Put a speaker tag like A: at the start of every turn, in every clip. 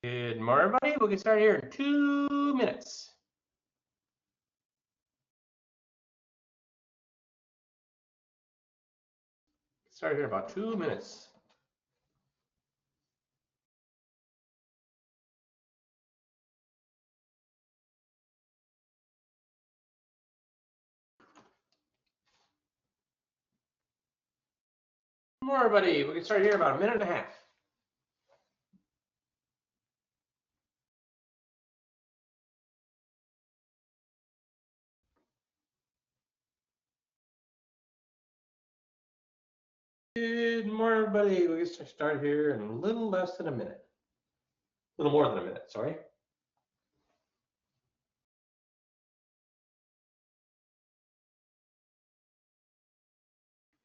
A: Good morning, everybody. We'll get started here in 2 minutes. Start here in about 2 minutes. Good morning, everybody. We'll get started here in about 1.5 minutes. Good morning, everybody. We'll get started here in a little less than a minute. A little more than a minute, sorry.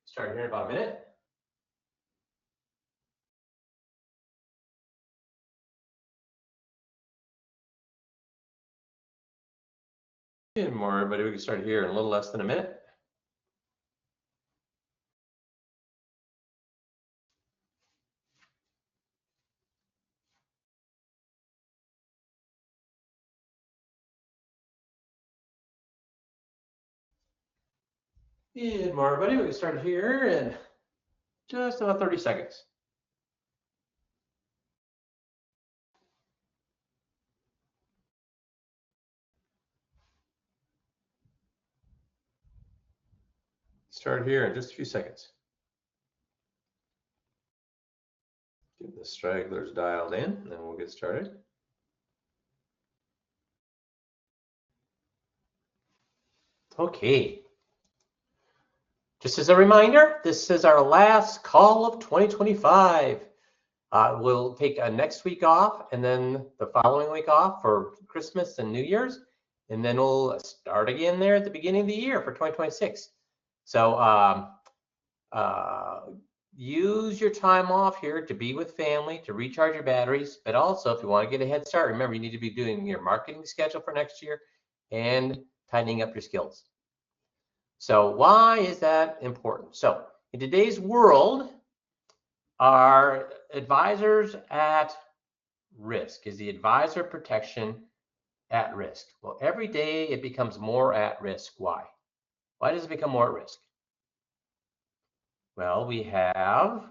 A: Start here in about a minute. Good morning, everybody. We can start here in a little less than a minute. Good morning, everybody. We can start here in just about 30 seconds. Start here in just a few seconds. Get the stragglers dialed in, and then we'll get started. Okay. Just as a reminder, this is our last call of 2025. We'll take next week off and then the following week off for Christmas and New Year's. And then we'll start again there at the beginning of the year for 2026. So use your time off here to be with family, to recharge your batteries. But also, if you want to get a head start, remember you need to be doing your marketing schedule for next year and tightening up your skills. So why is that important? So in today's world, are advisors at risk? Is the advisor protection at risk? Well, every day it becomes more at risk. Why? Why does it become more at risk? Well, we have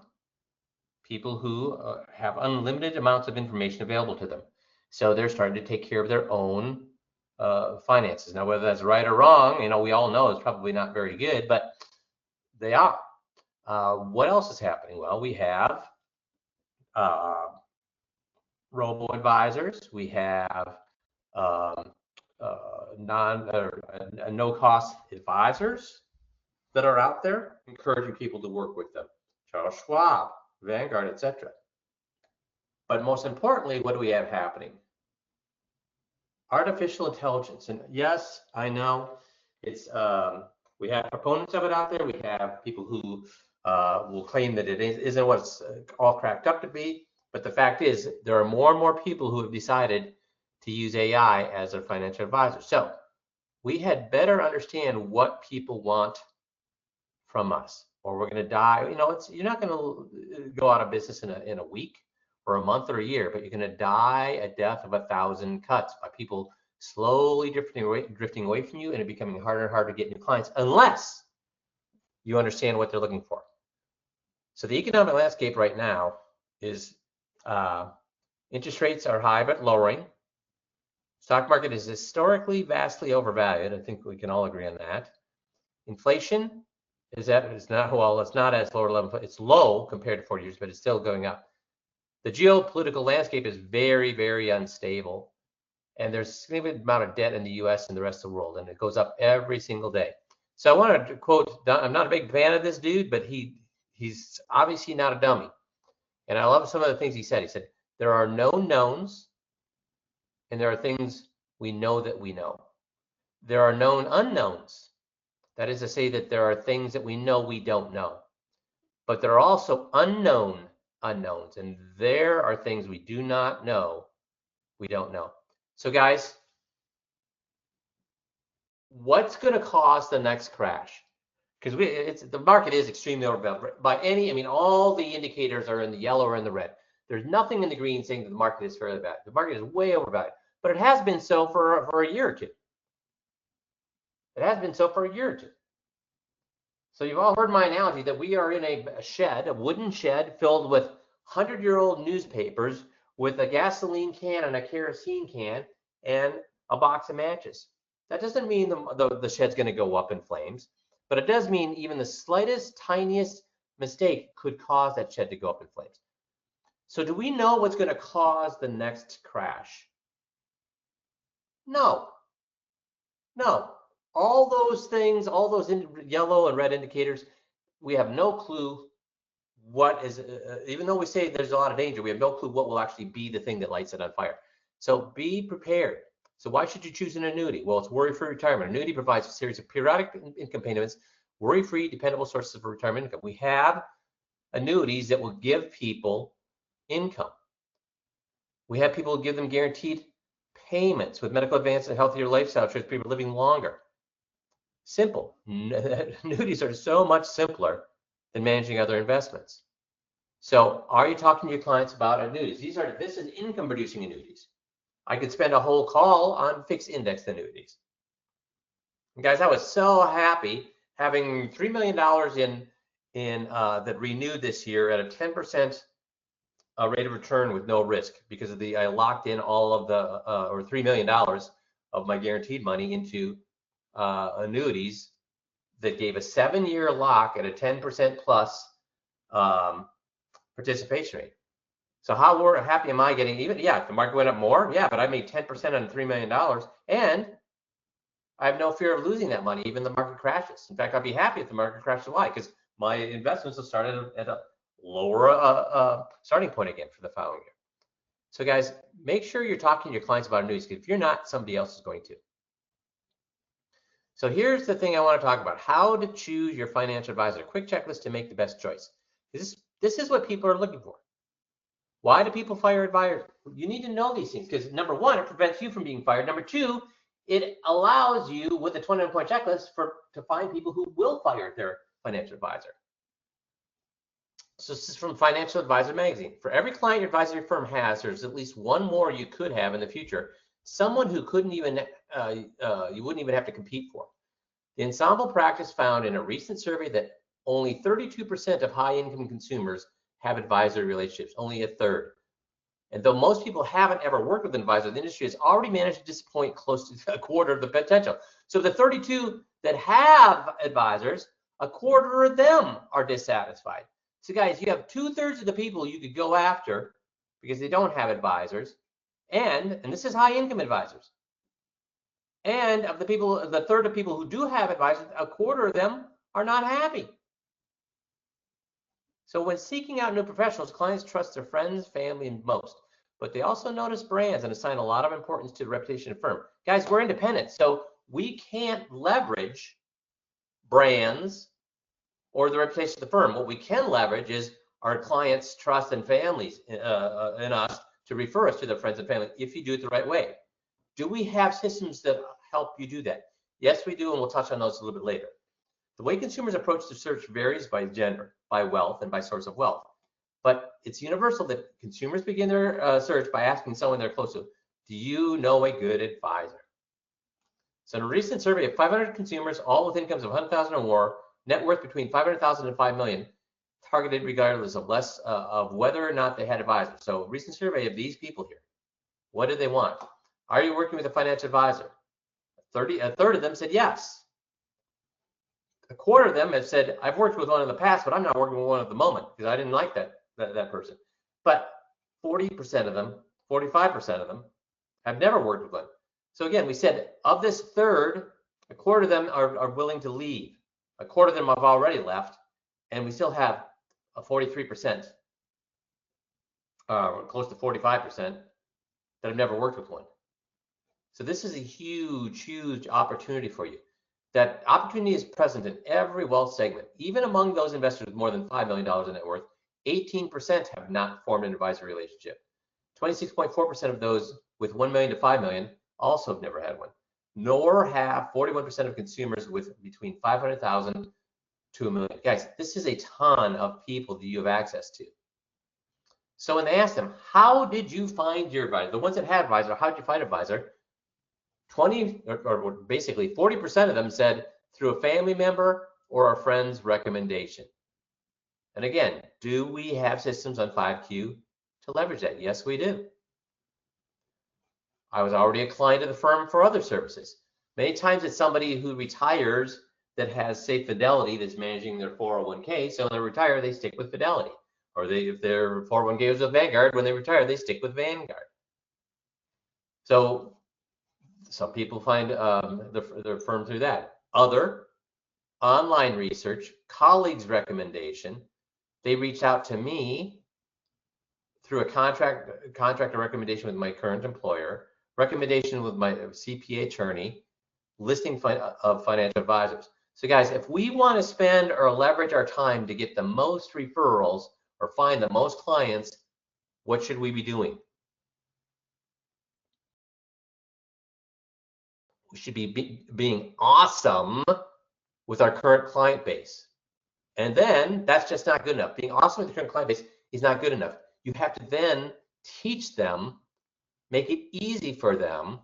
A: people who have unlimited amounts of information available to them. So they're starting to take care of their own finances. Now, whether that's right or wrong, we all know it's probably not very good, but they are. What else is happening? Well, we have robo-advisors. We have no-cost advisors that are out there encouraging people to work with them. Charles Schwab, Vanguard, etc. But most importantly, what do we have happening? Artificial intelligence. And yes, I know it's we have proponents of it out there. We have people who will claim that it isn't what it's all cracked up to be. But the fact is, there are more and more people who have decided to use AI as their financial advisor. So we had better understand what people want from us, or we're going to die. You're not going to go out of business in a week or a month or a year, but you're going to die a death of 1,000 cuts by people slowly drifting away from you, and it becoming harder and harder to get new clients unless you understand what they're looking for. So the economic landscape right now is interest rates are high but lowering. Stock market is historically vastly overvalued. I think we can all agree on that. Inflation is not as lower level. It's low compared to 40 years, but it's still going up. The geopolitical landscape is very, very unstable. And there's a significant amount of debt in the US and the rest of the world, and it goes up every single day. So I wanted to quote, I'm not a big fan of this dude, but he's obviously not a dummy. And I love some of the things he said. He said, there are no knowns, and there are things we know that we know. There are known unknowns. That is to say that there are things that we know we don't know. But there are also unknown unknowns, and there are things we do not know we don't know. So guys, what's going to cause the next crash? Because the market is extremely overvalued by all the indicators are in the yellow or in the red. There's nothing in the green saying that the market is fairly valued. The market is way overvalued, but it has been so for a year or two. It has been so for a year or two. So you've all heard my analogy that we are in a shed, a wooden shed filled with 100-year-old newspapers with a gasoline can and a kerosene can and a box of matches. That doesn't mean the shed's going to go up in flames, but it does mean even the slightest, tiniest mistake could cause that shed to go up in flames. So do we know what's going to cause the next crash? No. No. All those things, all those yellow and red indicators, we have no clue what is, even though we say there's a lot of danger, we have no clue what will actually be the thing that lights it on fire. So be prepared. So why should you choose an annuity? Well, it's worry-free retirement. Annuity provides a series of periodic income payments, worry-free, dependable sources of retirement income. We have annuities that will give people income. We have people who give them guaranteed payments with medical advances and healthier lifestyle choices, people living longer. Simple. Annuities are so much simpler than managing other investments. So are you talking to your clients about annuities? This is income producing annuities. I could spend a whole call on fixed index annuities. And guys, I was so happy having $3 million in that renewed this year at a 10% rate of return with no risk, because of I locked in all of the or $3 million of my guaranteed money into annuities that gave a 7-year lock at a 10% plus participation rate. So how happy am I getting? Even, yeah, if the market went up more, yeah, but I made 10% on $3 million, and I have no fear of losing that money even the market crashes. In fact, I'd be happy if the market crashes. Why? Because my investments will start at a lower starting point again for the following year. So guys, make sure you're talking to your clients about annuities, because if you're not, somebody else is going to. So here's the thing I want to talk about: how to choose your financial advisor. A quick checklist to make the best choice. This is what people are looking for. Why do people fire advisors? You need to know these things, because number one, it prevents you from being fired. Number two, it allows you with a 21-point checklist to find people who will fire their financial advisor. So this is from Financial Advisor Magazine. For every client your advisory firm has, there's at least one more you could have in the future. Someone who couldn't even you wouldn't even have to compete for. The Ensemble practice found in a recent survey that only 32% of high-income consumers have advisory relationships, only a third. And though most people haven't ever worked with an advisor, the industry has already managed to disappoint close to a quarter of the potential. So the 32 that have advisors, a quarter of them are dissatisfied. So guys, you have 2/3 of the people you could go after because they don't have advisors, and this is high-income advisors. And of the people, the third of people who do have advisors, a quarter of them are not happy. So when seeking out new professionals, clients trust their friends, family, and most, but they also notice brands and assign a lot of importance to the reputation of the firm. Guys, we're independent, so we can't leverage brands or the reputation of the firm. What we can leverage is our clients' trust and families in us to refer us to their friends and family if you do it the right way. Do we have systems that help you do that? Yes, we do, and we'll touch on those a little bit later. The way consumers approach the search varies by gender, by wealth, and by source of wealth. But it's universal that consumers begin their search by asking someone they're close to, do you know a good advisor? So in a recent survey of 500 consumers, all with incomes of 100,000 or more, net worth between 500,000 and 5 million, targeted regardless of whether or not they had advisors. So a recent survey of these people here. What do they want? Are you working with a financial advisor? A third of them said yes. A quarter of them have said, I've worked with one in the past, but I'm not working with one at the moment because I didn't like that person. But 40% of them, 45% of them have never worked with one. So again, we said of this third, a quarter of them are willing to leave. A quarter of them have already left, and we still have a 43%, close to 45% that have never worked with one. So this is a huge, huge opportunity for you. That opportunity is present in every wealth segment. Even among those investors with more than $5 million in net worth, 18% have not formed an advisory relationship. 26.4% of those with 1 million to 5 million also have never had one. Nor have 41% of consumers with between 500,000 to 1 million. Guys, this is a ton of people that you have access to. So when they asked them, how did you find your advisor? The ones that had advisor, how did you find advisor? 20 or basically 40% of them said through a family member or a friend's recommendation. And again, do we have systems on 5Q to leverage that? Yes, we do. I was already a client of the firm for other services. Many times it's somebody who retires that has, say, Fidelity that's managing their 401k. So when they retire, they stick with Fidelity. Or if their 401k was with Vanguard, when they retire, they stick with Vanguard. So some people find their firm through that. Other online research, colleagues' recommendation. They reached out to me through a contractor recommendation with my current employer, recommendation with my CPA attorney, listing of financial advisors. So guys, if we want to spend or leverage our time to get the most referrals or find the most clients, what should we be doing? We should be being awesome with our current client base. And then that's just not good enough. Being awesome with the current client base is not good enough. You have to then teach them, make it easy for them,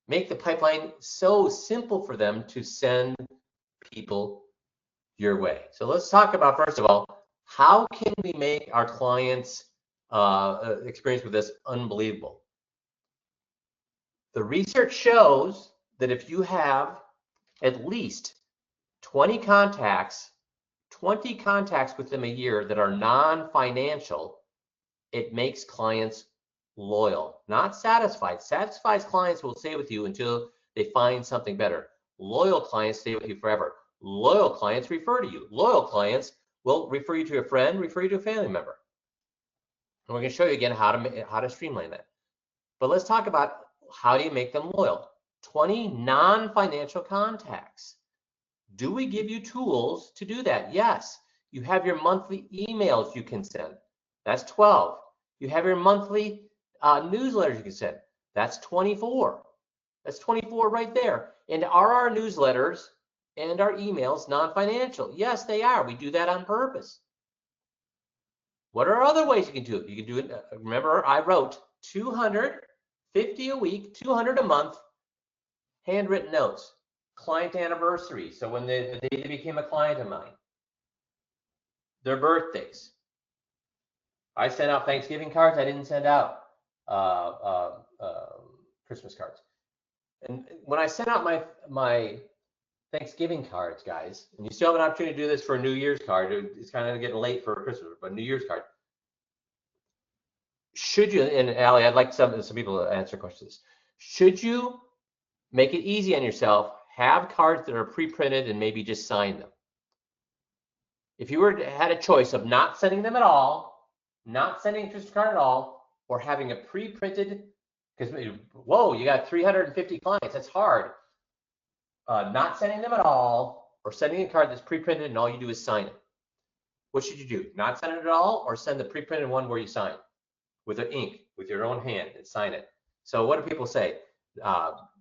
A: make the pipeline so simple for them to send people your way. So let's talk about, first of all, how can we make our clients' experience with this unbelievable? The research shows that if you have at least 20 contacts with them a year that are non-financial, it makes clients loyal, not satisfied. Satisfied clients will stay with you until they find something better. Loyal clients stay with you forever. Loyal clients refer to you. Loyal clients will refer you to a friend, refer you to a family member. And we're going to show you again how to streamline that. But let's talk about how do you make them loyal. 20 non-financial contacts. Do we give you tools to do that? Yes. You have your monthly emails you can send. That's 12. You have your monthly newsletters you can send. That's 24. That's 24 right there. And are our newsletters and our emails non-financial? Yes, they are. We do that on purpose. What are other ways you can do it? You can do it. Remember, I wrote 250 a week, 200 a month, handwritten notes. Client anniversary. So when the day they became a client of mine, their birthdays. I sent out Thanksgiving cards. I didn't send out Christmas cards. And when I sent out my Thanksgiving cards, guys, and you still have an opportunity to do this for a New Year's card. It's kind of getting late for Christmas, but New Year's card. Should you, and Allie, I'd like some people to answer questions. Should you make it easy on yourself? Have cards that are pre-printed and maybe just sign them. If you had a choice of not sending them at all, not sending a Christmas card at all, or having a pre-printed, because whoa, you got 350 clients, that's hard. Not sending them at all, or sending a card that's pre-printed and all you do is sign it. What should you do? Not send it at all, or send the pre-printed one where you sign with the ink, with your own hand, and sign it. So what do people say?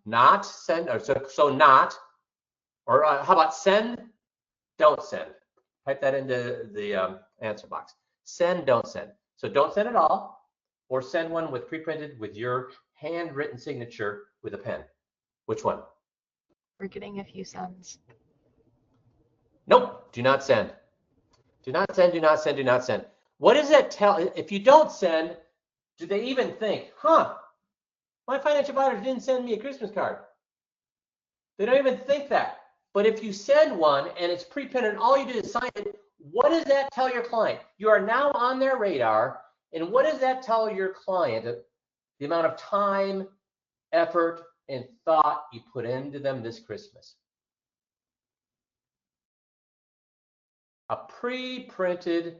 A: Not send, or so not, or how about send, don't send. Type that into the answer box. Send, don't send. So don't send at all, or send one with pre-printed with your handwritten signature with a pen. Which one?
B: We're getting a few sends.
A: Nope, do not send. Do not send, do not send, do not send. What does that tell? If you don't send, do they even think, huh, my financial advisor didn't send me a Christmas card? They don't even think that. But if you send one and it's pre-printed and all you do is sign it, what does that tell your client? You are now on their radar. And what does that tell your client? The amount of time, effort, and thought you put into them this Christmas. A pre-printed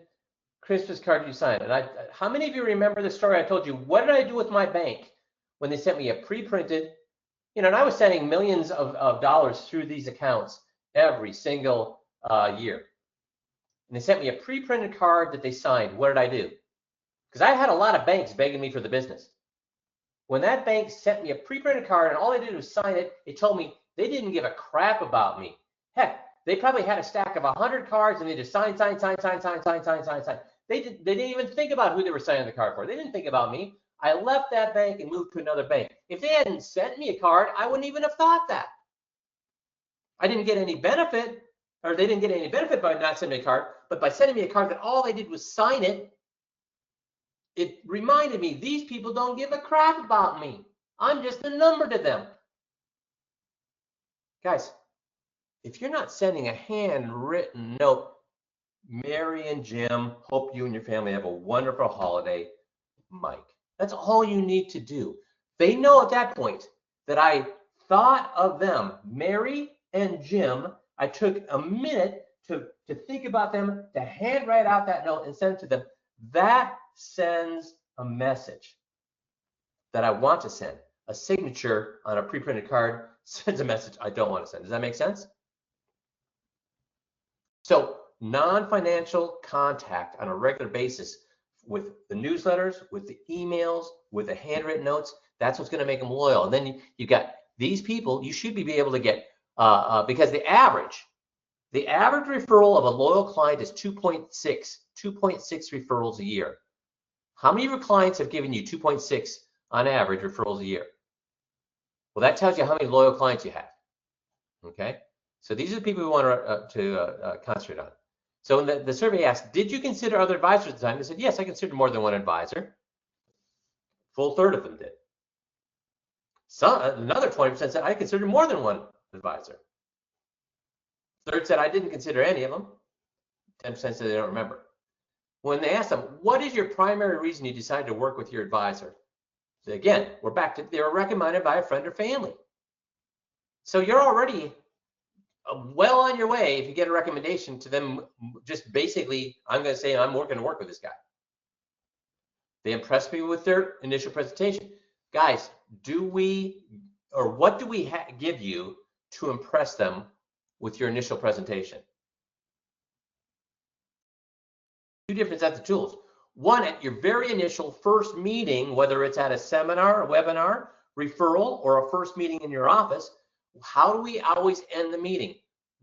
A: Christmas card you signed. And how many of you remember the story I told you? What did I do with my bank when they sent me a pre-printed, and I was sending millions of dollars through these accounts every single year. And they sent me a pre-printed card that they signed. What did I do? Because I had a lot of banks begging me for the business. When that bank sent me a pre-printed card and all I did was sign it, it told me they didn't give a crap about me. Heck, they probably had a stack of 100 cards and they just sign. They didn't even think about who they were signing the card for. They didn't think about me. I left that bank and moved to another bank. If they hadn't sent me a card, I wouldn't even have thought that. I didn't get any benefit, or they didn't get any benefit by not sending me a card, but by sending me a card that all they did was sign it, it reminded me these people don't give a crap about me. I'm just a number to them. Guys, if you're not sending a handwritten note, Mary and Jim, hope you and your family have a wonderful holiday, Mike. That's all you need to do. They know at that point that I thought of them, Mary and Jim. I took a minute to think about them, to handwrite out that note and send it to them. That sends a message that I want to send. A signature on a pre-printed card sends a message I don't want to send. Does that make sense? So non-financial contact on a regular basis with the newsletters, with the emails, with the handwritten notes, that's what's going to make them loyal. And then you got these people, you should be able to get, because the average referral of a loyal client is 2.6 referrals a year. How many of your clients have given you 2.6 on average referrals a year? Well, that tells you how many loyal clients you have. Okay, so these are the people we want to concentrate on. So when the survey asked, did you consider other advisors at the time? They said, yes, I considered more than one advisor. Full third of them did. Another 20% said I considered more than one advisor. Third said I didn't consider any of them. 10% said they don't remember. When they asked them, what is your primary reason you decided to work with your advisor? So again, we're back to they were recommended by a friend or family. So you're already well on your way if you get a recommendation to them. Just basically, I'm going to say I'm going to work with this guy. They impressed me with their initial presentation. Guys, what do we give you to impress them with your initial presentation? Two different sets of tools. One, at your very initial first meeting, whether it's at a seminar, a webinar, referral, or a first meeting in your office, how do we always end the meeting?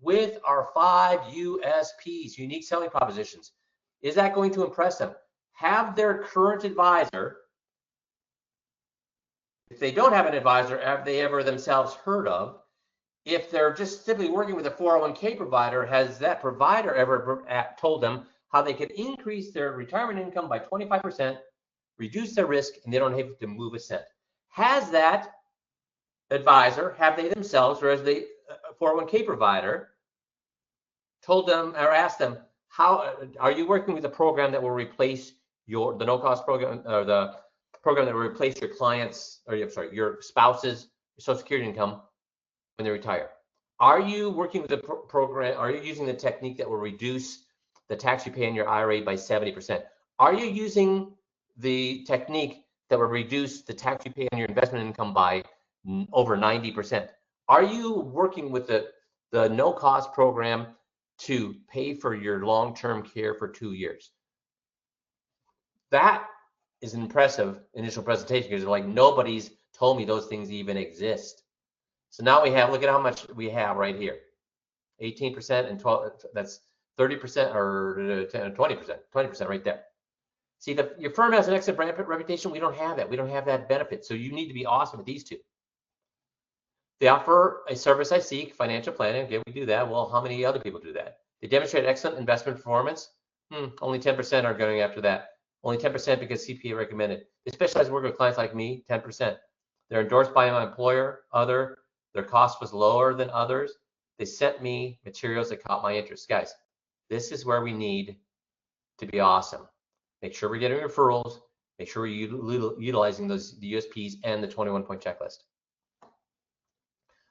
A: With our 5 USPs, unique selling propositions. Is that going to impress them? Have their current advisor, if they don't have an advisor, have they ever themselves heard of? If they're just simply working with a 401k provider, has that provider ever told them how they could increase their retirement income by 25%, reduce their risk, and they don't have to move a cent? Has that advisor, have they themselves, or as the 401k provider, told them or asked them, how are you working with a program that will replace the no-cost program, or the program that will replace your clients, or your spouse's Social Security income when they retire? Are you working with a program? Are you using the technique that will reduce the tax you pay in your IRA by 70%? Are you using the technique that will reduce the tax you pay on your investment income by over 90%? Are you working with the no-cost program to pay for your long-term care for 2 years? That is an impressive initial presentation because like nobody's told me those things even exist. So now we have, look at how much we have right here. 18% and 12, that's 30% or 20% right there. See, your firm has an excellent brand reputation. We don't have that. We don't have that benefit. So you need to be awesome at these two. They offer a service I seek, financial planning. Okay, we do that. Well, how many other people do that? They demonstrate excellent investment performance. Only 10% are going after that. Only 10% because CPA recommended. They specialize in working with clients like me, 10%. They're endorsed by my employer, their cost was lower than others. They sent me materials that caught my interest. Guys, this is where we need to be awesome. Make sure we're getting referrals. Make sure we're utilizing the USPs and the 21-point checklist.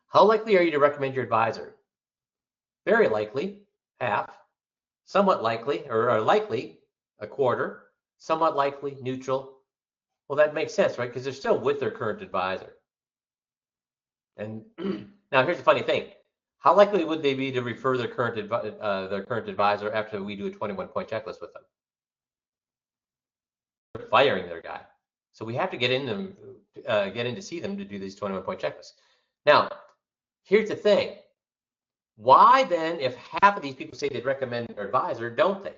A: How likely are you to recommend your advisor? Very likely, half. Somewhat likely, or likely, a quarter. Somewhat likely, neutral. Well, that makes sense, right? Because they're still with their current advisor. And now here's the funny thing. How likely would they be to refer their current advisor after we do a 21-point checklist with them? They're firing their guy. So we have to get in to see them to do these 21-point checklists. Now, here's the thing. Why then, if half of these people say they'd recommend their advisor, don't they?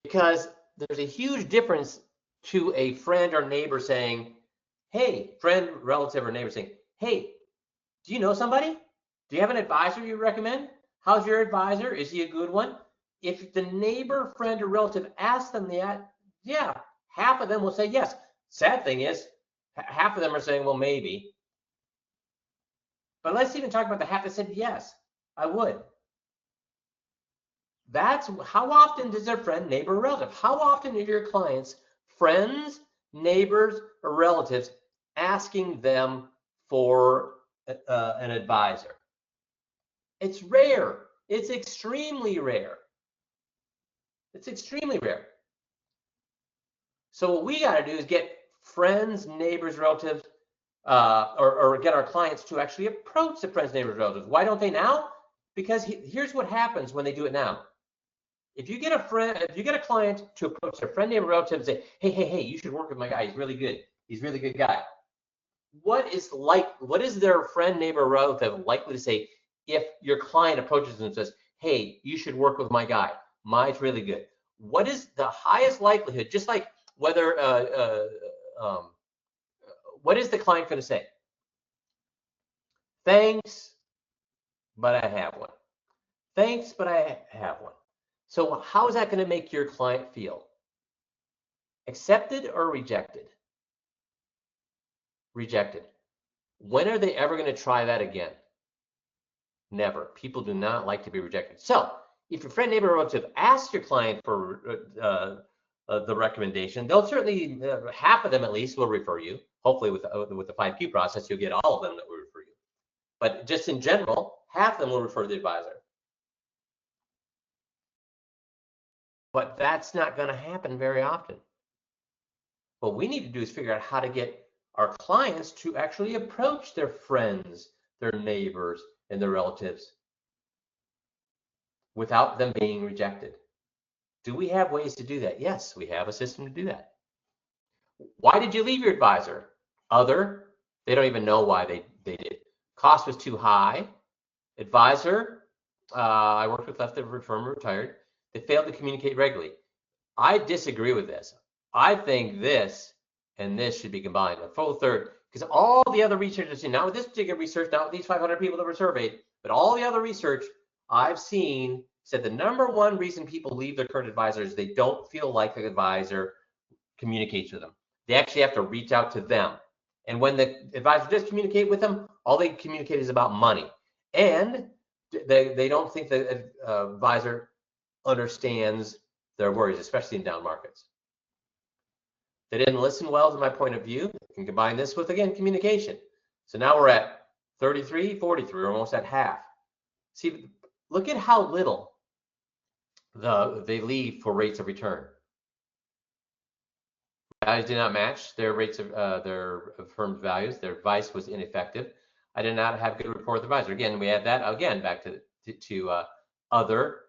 A: Because there's a huge difference to a friend or neighbor saying, hey, friend, relative, or neighbor saying, hey, do you know somebody? Do you have an advisor you recommend? How's your advisor? Is he a good one? If the neighbor, friend, or relative asks them that, yeah, half of them will say yes. Sad thing is, half of them are saying, well, maybe. But let's even talk about the half that said yes, I would. That's how often does their friend, neighbor, or relative? How often are your clients, friends, neighbors, or relatives asking them for an advisor? It's rare. It's extremely rare. It's extremely rare. So what we got to do is get friends, neighbors, relatives, or get our clients to actually approach the friends, neighbors, relatives. Why don't they now? Because here's what happens when they do it now. If you get a client to approach their friend, neighbor, relative, and say, hey, you should work with my guy. He's really good. He's a really good guy. What is their friend, neighbor, relative likely to say if your client approaches them and says, hey, you should work with my guy. Mine's really good. What is the highest likelihood, just like whether, what is the client going to say? Thanks, but I have one. Thanks, but I have one. So how is that going to make your client feel? Accepted or rejected? Rejected. When are they ever going to try that again? Never. People do not like to be rejected. So if your friend, neighbor, or relative asks your client for the recommendation, they'll certainly, half of them at least will refer you. Hopefully with the 5Q process, you'll get all of them that will refer you. But just in general, half of them will refer the advisor. But that's not going to happen very often. What we need to do is figure out how to get our clients to actually approach their friends, their neighbors, and their relatives without them being rejected. Do we have ways to do that? Yes, we have a system to do that. Why did you leave your advisor? Other, they don't even know why they did. Cost was too high. Advisor, I worked with, left the firm, retired. They failed to communicate regularly. I disagree with this. I think this and this should be combined, a full third, because all the other research I've seen, not with this particular research, not with these 500 people that were surveyed, but all the other research I've seen said the number one reason people leave their current advisor is they don't feel like the advisor communicates with them. They actually have to reach out to them. And when the advisor does communicate with them, all they communicate is about money. And they don't think the advisor understands their worries, especially in down markets. They didn't listen well to my point of view. You can combine this with, again, communication. So now we're at 33, 43, we're almost at half. See, look at how little they leave for rates of return. Values did not match their rates of their firm's values. Their advice was ineffective. I did not have good rapport with the advisor. Again, we add that again back to other,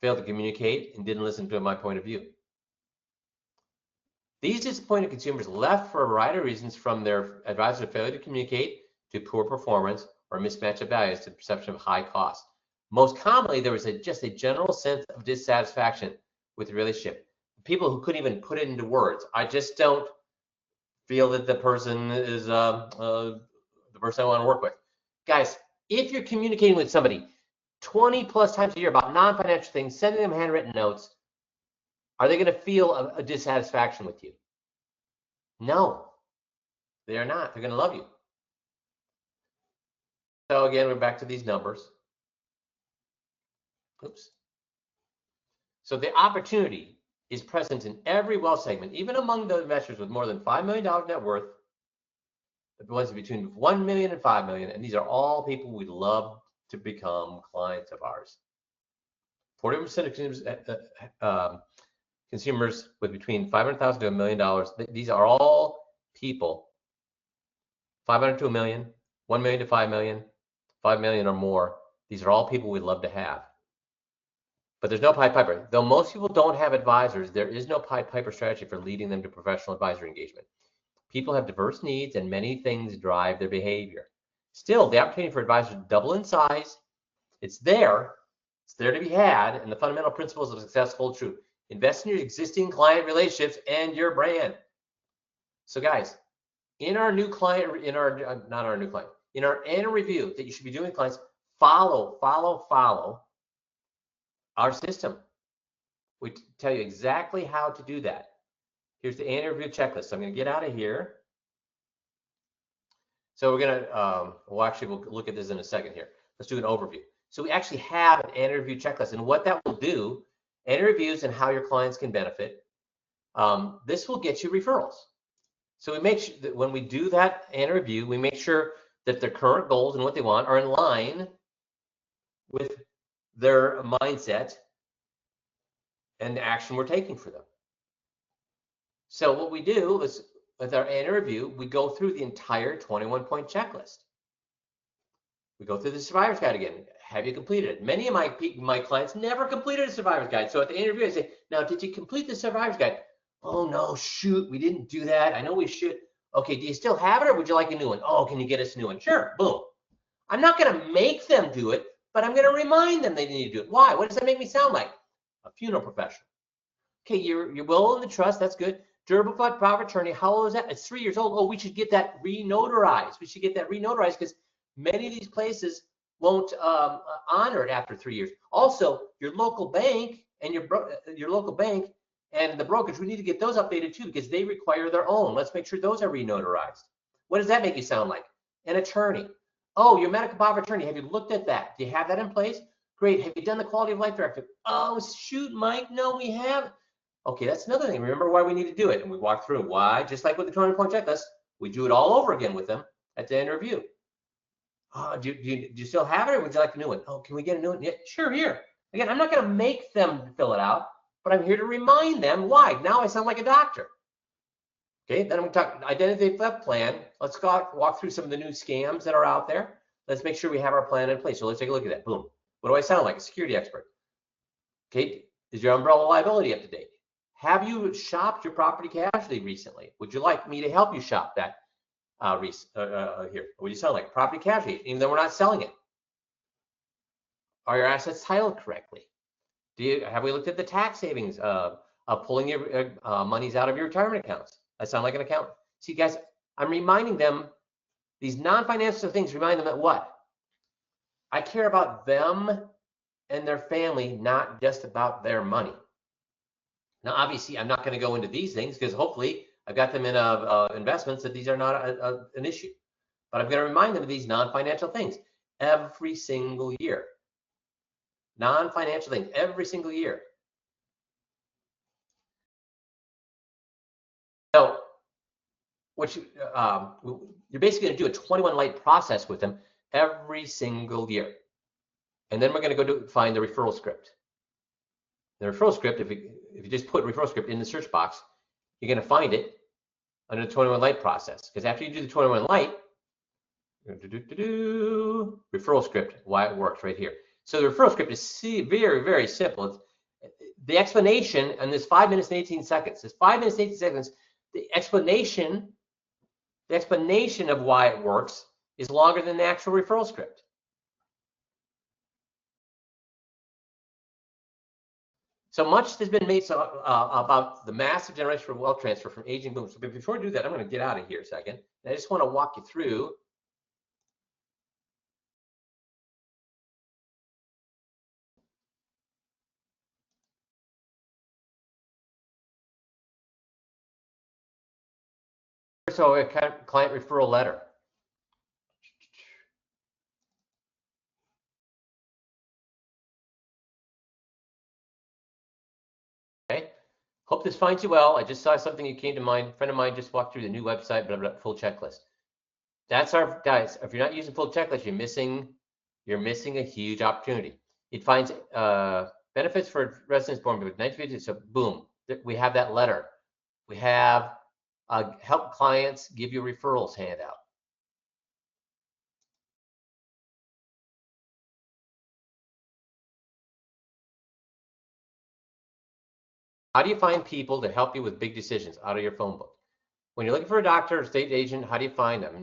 A: failed to communicate and didn't listen to my point of view. These disappointed consumers left for a variety of reasons, from their advisor's failure to communicate to poor performance or mismatch of values to the perception of high cost. Most commonly, there was just a general sense of dissatisfaction with the relationship. People who couldn't even put it into words. I just don't feel that the person is the person I want to work with. Guys, if you're communicating with somebody 20 plus times a year about non-financial things, sending them handwritten notes, are they going to feel a dissatisfaction with you? No, they are not. They're going to love you. So again, we're back to these numbers. Oops. So the opportunity is present in every wealth segment, even among the investors with more than $5 million net worth, the ones between 1 million and 5 million, and these are all people we'd love to become clients of ours. 40% of consumers with between $500,000 to $1 million. These are all people, 500 to 1 million, 1 million to 5 million, 5 million or more. These are all people we'd love to have. But there's no Pied Piper. Though most people don't have advisors, there is no Pied Piper strategy for leading them to professional advisory engagement. People have diverse needs and many things drive their behavior. Still, the opportunity for advisors to double in size, it's there to be had, and the fundamental principles of success hold true. Invest in your existing client relationships and your brand. So guys, in our new client, in our, not our new client, in our annual review that you should be doing with clients, follow our system. We tell you exactly how to do that. Here's the annual review checklist. So I'm going to get out of here. So we're going to, we'll look at this in a second here. Let's do an overview. So we actually have an annual review checklist, and what that will do, annual reviews and how your clients can benefit. This will get you referrals. So we make sure that when we do that annual review, we make sure that their current goals and what they want are in line with their mindset and the action we're taking for them. So what we do is, with our annual review, we go through the entire 21-point checklist. We go through the survivor's guide again. Have you completed it? Many of my clients never completed a survivor's guide. So at the interview, I say, now, did you complete the survivor's guide? Oh, no, shoot, we didn't do that. I know we should. Okay, do you still have it, or would you like a new one? Oh, can you get us a new one? Sure, boom. I'm not going to make them do it, but I'm going to remind them they need to do it. Why? What does that make me sound like? A funeral professional. Okay, you're will and the trust, that's good. Durable power of attorney, how old is that? It's 3 years old. Oh, we should get that re-notarized. We should get that re-notarized because many of these places won't honor it after 3 years. Also, your local bank and your local bank and the brokerage, we need to get those updated too because they require their own. Let's make sure those are re-notarized. What does that make you sound like? An attorney. Oh, your medical power of attorney. Have you looked at that? Do you have that in place? Great. Have you done the quality of life directive? Oh, shoot, Mike. No, we haven't. Okay, that's another thing. Remember why we need to do it. And we walk through why, just like with the 20-point checklist, we do it all over again with them at the end of review. Do you still have it, or would you like a new one? Oh, can we get a new one? Yeah, sure, here. Again, I'm not going to make them fill it out, but I'm here to remind them why. Now I sound like a doctor. Okay, then I'm going to talk identity theft plan. Let's walk through some of the new scams that are out there. Let's make sure we have our plan in place. So let's take a look at that. Boom. What do I sound like? A security expert. Okay, is your umbrella liability up to date? Have you shopped your property casualty recently? Would you like me to help you shop that here? What do you sound like? Property casualty, even though we're not selling it. Are your assets titled correctly? Have we looked at the tax savings of pulling your monies out of your retirement accounts? I sound like an accountant. See, guys, I'm reminding them these non-financial things. Remind them that what? I care about them and their family, not just about their money. Now, obviously, I'm not going to go into these things because hopefully I've got them in investments that these are not an issue. But I'm going to remind them of these non-financial things every single year. Non-financial things every single year. So, you're basically going to do a 21 light process with them every single year. And then we're going to go find the referral script. The referral script, if you just put referral script in the search box, you're going to find it under the 21 light process. Because after you do the 21 light, referral script, why it works right here. So the referral script is very, very simple. The explanation in this 5 minutes and 18 seconds. This 5 minutes and 18 seconds, the explanation of why it works is longer than the actual referral script. So much has been made about the massive generational wealth transfer from aging boom. So before I do that, I'm going to get out of here a second. And I just want to walk you through a client referral letter. Okay. Hope this finds you well. I just saw something that came to mind. A friend of mine just walked through the new website, but full checklist. That's our guys. If you're not using full checklist, you're missing a huge opportunity. It finds benefits for residents born before 1950. So boom, we have that letter. We have help clients give you referrals handout. How do you find people to help you with big decisions out of your phone book? When you're looking for a doctor or state agent, how do you find them?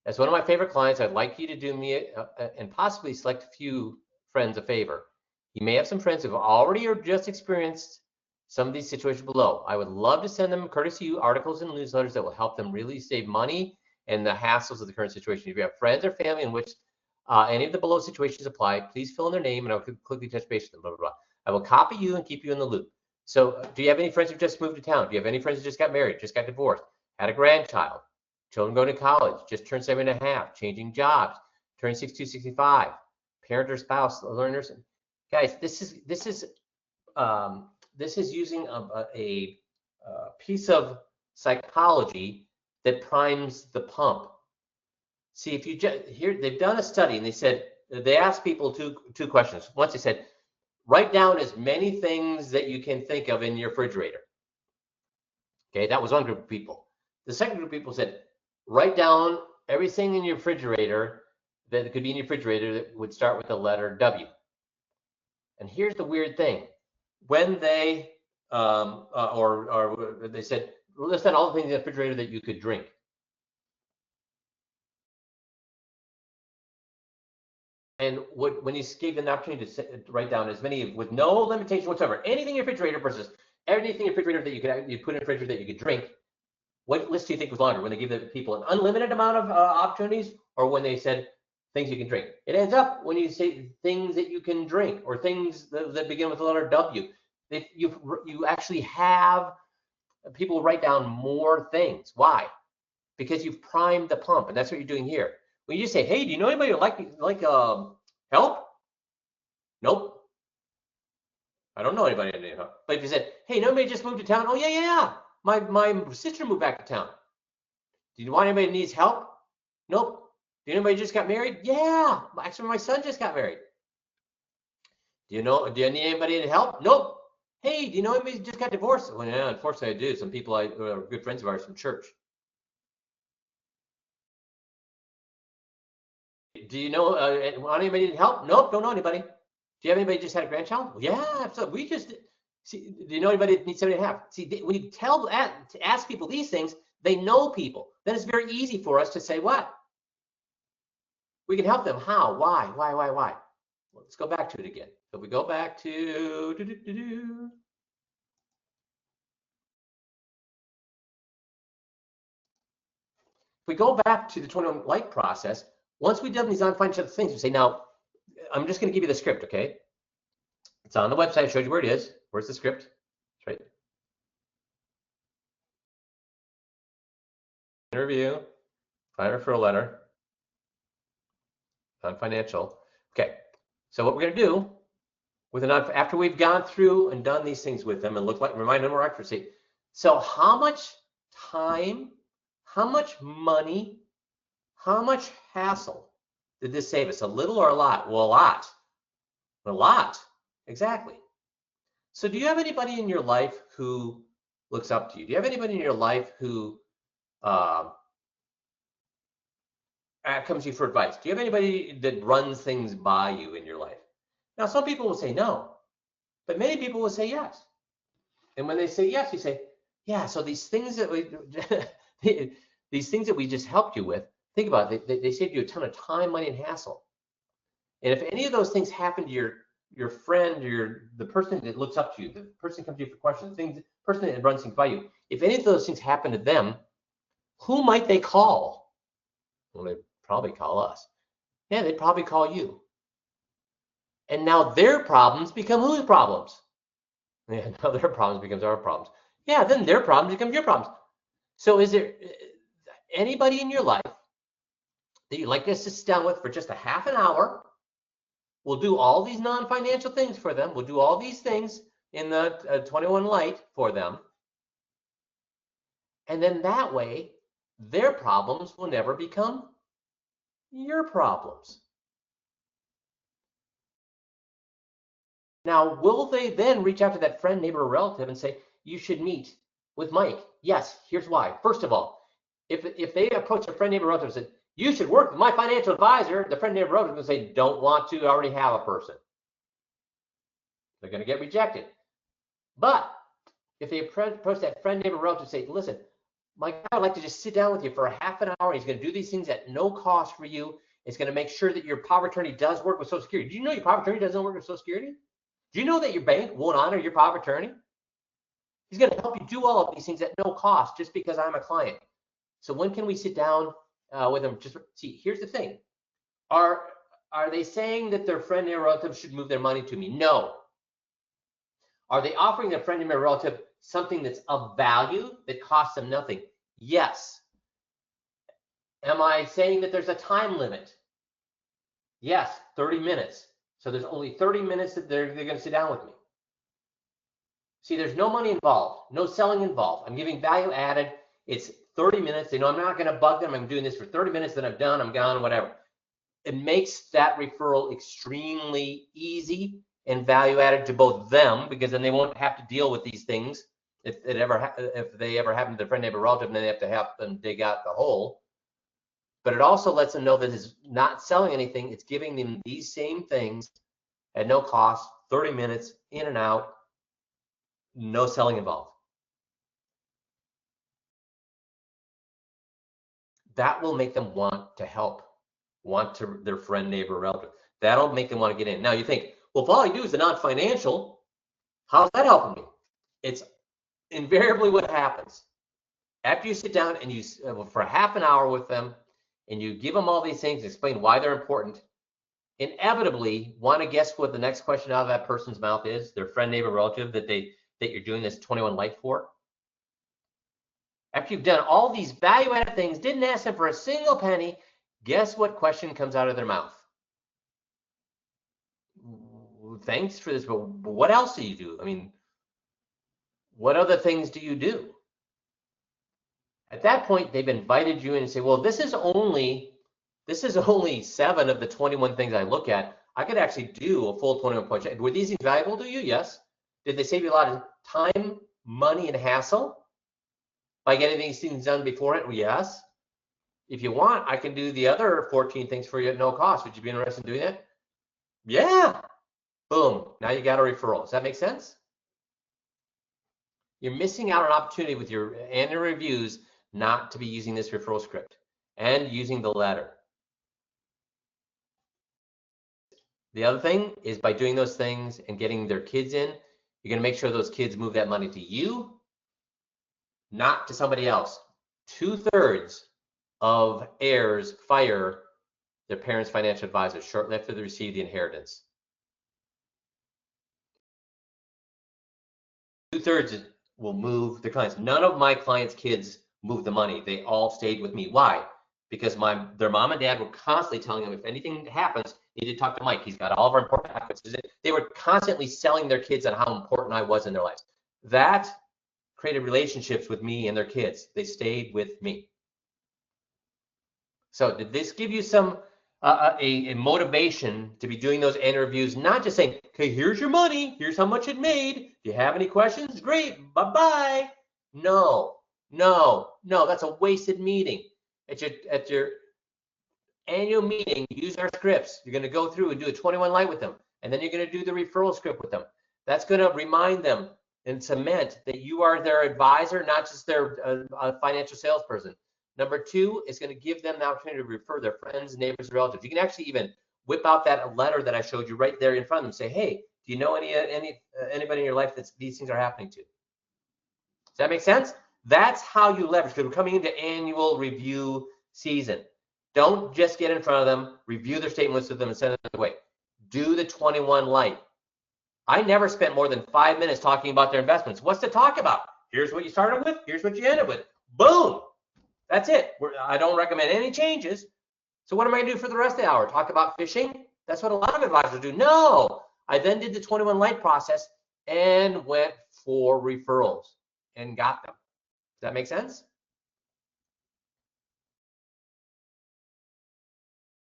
A: That's one of my favorite clients. I'd like you to do me and possibly select a few friends a favor. You may have some friends who've already or just experienced some of these situations below. I would love to send them courtesy you articles and newsletters that will help them really save money and the hassles of the current situation. If you have friends or family in which any of the below situations apply, please fill in their name and I'll quickly touch base with them, blah, blah, blah. I will copy you and keep you in the loop. So do you have any friends who just moved to town? Do you have any friends who just got married, just got divorced, had a grandchild, children going to college, just turned 7.5, changing jobs, turning 62, 65, parent or spouse, learners? Guys, this is using a piece of psychology that primes the pump. See, if you just here, they've done a study and they said, they asked people two questions. Once they said, write down as many things that you can think of in your refrigerator. Okay, that was one group of people. The second group of people said, write down everything in your refrigerator that could be in your refrigerator that would start with the letter W. And here's the weird thing. When they, or they said, list down all the things in the refrigerator that you could drink. And when you gave them the opportunity to write down as many, with no limitation whatsoever, anything in your refrigerator versus anything in your refrigerator that you put in the refrigerator that you could drink, what list do you think was longer? When they give the people an unlimited amount of opportunities, or when they said things you can drink? It ends up when you say things that you can drink, or things that begin with the letter W. You actually have people write down more things. Why? Because you've primed the pump, and that's what you're doing here. When you just say, hey, do you know anybody who like help? Nope. I don't know anybody who needs help. But if you said, hey, nobody just moved to town? Oh, yeah. My sister moved back to town. Do you want anybody who needs help? Nope. Do you know anybody who just got married? Yeah. Actually, my son just got married. Do you need anybody to help? Nope. Hey, do you know anybody who just got divorced? Well, yeah, unfortunately I do. Some people who are good friends of ours from church. Do you know want anybody to help? Nope, don't know anybody. Do you have anybody who just had a grandchild? Well, yeah, so we just see. Do you know anybody that needs somebody to have? See, when you ask people these things, they know people. Then it's very easy for us to say what? We can help them. How? Why? Well, let's go back to it again. So we go back to if we go back to the 21 light process. Once we've done these non-financial things, we say, now, I'm just going to give you the script, okay? It's on the website. I showed you where it is. Where's the script? It's right. Interview, client referral letter, non-financial. Okay, so what we're going to do with after we've gone through and done these things with them and remind them of our accuracy. So how much time, how much money, how much hassle did this save us? A little or a lot? Well, a lot. A lot. Exactly. So do you have anybody in your life who looks up to you? Do you have anybody in your life who comes to you for advice? Do you have anybody that runs things by you in your life? Now, some people will say no, but many people will say yes. And when they say yes, you say, yeah, so these things that we just helped you with, think about it, they saved you a ton of time, money, and hassle. And if any of those things happen to your friend or the person that looks up to you, the person comes to you for questions, the person that runs things by you, if any of those things happen to them, who might they call? Well, they'd probably call us. Yeah, they'd probably call you. And now their problems become whose problems? Yeah, now their problems becomes our problems. Yeah, then their problems become your problems. So is there anybody in your life that you'd like us to sit down with for just a half an hour? We'll do all these non-financial things for them. We'll do all these things in the 21 Light for them. And then that way, their problems will never become your problems. Now, will they then reach out to that friend, neighbor, or relative and say, you should meet with Mike? Yes, here's why. First of all, if they approach a friend, neighbor, relative and say, you should work with my financial advisor, the friend, neighbor, relative will say, don't want to, I already have a person. They're going to get rejected. But if they approach that friend, neighbor, relative and say, listen, Mike, I'd like to just sit down with you for a half an hour. He's going to do these things at no cost for you. It's going to make sure that your power of attorney does work with Social Security. Do you know your power of attorney doesn't work with Social Security? Do you know that your bank won't honor your power of attorney? He's going to help you do all of these things at no cost just because I'm a client. So when can we sit down with them? Just see, here's the thing. Are they saying that their friend or relative should move their money to me? No. Are they offering their friend or relative something that's of value that costs them nothing? Yes. Am I saying that there's a time limit? Yes, 30 minutes. So there's only 30 minutes that they're going to sit down with me. See, there's no money involved, no selling involved. I'm giving value added. It's 30 minutes. They know I'm not going to bug them. I'm doing this for 30 minutes, then I'm done, I'm gone, whatever. It makes that referral extremely easy and value added to both them, because then they won't have to deal with these things if they ever happen to their friend, neighbor, relative, and then they have to help them dig out the hole. But it also lets them know that it's not selling anything. It's giving them these same things at no cost, 30 minutes, in and out, no selling involved. That will make them want to help, want to their friend, neighbor, relative. That'll make them want to get in. Now you think, well, if all I do is the non-financial, how's that helping me? It's invariably what happens. After you sit down and you, for half an hour with them, and you give them all these things, explain why they're important, inevitably want to guess what the next question out of that person's mouth is, their friend, neighbor, relative that you're doing this 21 Light for. After you've done all these value-added things, didn't ask them for a single penny, guess what question comes out of their mouth? Thanks for this, but what else do you do? I mean, what other things do you do? At that point, they've invited you in and say, well, this is only 7 of the 21 things I look at. I could actually do a full 21 point check. Were these things valuable to you? Yes. Did they save you a lot of time, money, and hassle by getting these things done beforehand? Well, yes. If you want, I can do the other 14 things for you at no cost. Would you be interested in doing that? Yeah. Boom. Now you got a referral. Does that make sense? You're missing out on an opportunity with your annual reviews not to be using this referral script and using the letter. The other thing is, by doing those things and getting their kids in, you're going to make sure those kids move that money to you, not to somebody else. 2/3 of heirs fire their parents' financial advisor shortly after they receive the inheritance. 2/3 will move the clients. None of my clients' kids moved the money. They all stayed with me. Why? Because their mom and dad were constantly telling them, if anything happens, you need to talk to Mike. He's got all of our important habits. They were constantly selling their kids on how important I was in their lives. That created relationships with me and their kids. They stayed with me. So did this give you some a motivation to be doing those interviews, not just saying, okay, here's your money, here's how much it made. Do you have any questions? Great, bye-bye. No, that's a wasted meeting. At your annual meeting, use our scripts. You're going to go through and do a 21 Light with them, and then you're going to do the referral script with them. That's going to remind them and cement that you are their advisor, not just their financial salesperson. Number 2 is going to give them the opportunity to refer their friends, neighbors, relatives. You can actually even whip out that letter that I showed you right there in front of them. Say, hey, do you know anybody in your life that these things are happening to? Does that make sense? That's how you leverage, because we're coming into annual review season. Don't just get in front of them, review their statements with them, and send them away. Do the 21 Light. I never spent more than 5 minutes talking about their investments. What's to talk about? Here's what you started with. Here's what you ended with. Boom. That's it. I don't recommend any changes. So what am I going to do for the rest of the hour? Talk about fishing? That's what a lot of advisors do. No. I then did the 21 Light process and went for referrals and got them. Does that make sense?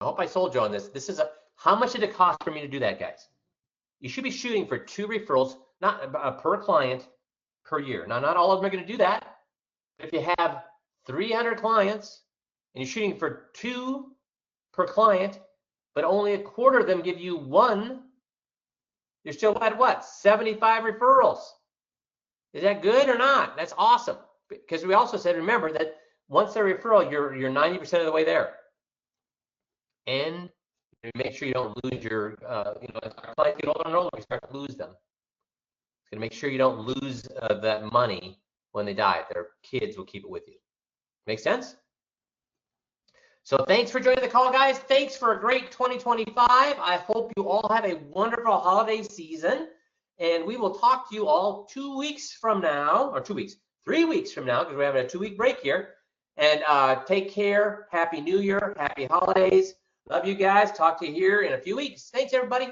A: I hope I sold you on this. How much did it cost for me to do that, guys? You should be shooting for 2 referrals, not per client per year. Now, not all of them are going to do that. If you have 300 clients and you're shooting for 2 per client, but only a quarter of them give you 1, you're still at what? 75 referrals. Is that good or not? That's awesome. Because we also said, remember that once they're referral, you're 90% of the way there. And make sure you don't lose your, as our clients get older and older, we start to lose them. It's going to make sure you don't lose that money when they die. Their kids will keep it with you. Make sense? So thanks for joining the call, guys. Thanks for a great 2025. I hope you all have a wonderful holiday season. And we will talk to you all 2 weeks from now, or 2 weeks, 3 weeks from now, because we're having a 2-week break here. And take care. Happy New Year. Happy holidays. Love you guys. Talk to you here in a few weeks. Thanks, everybody.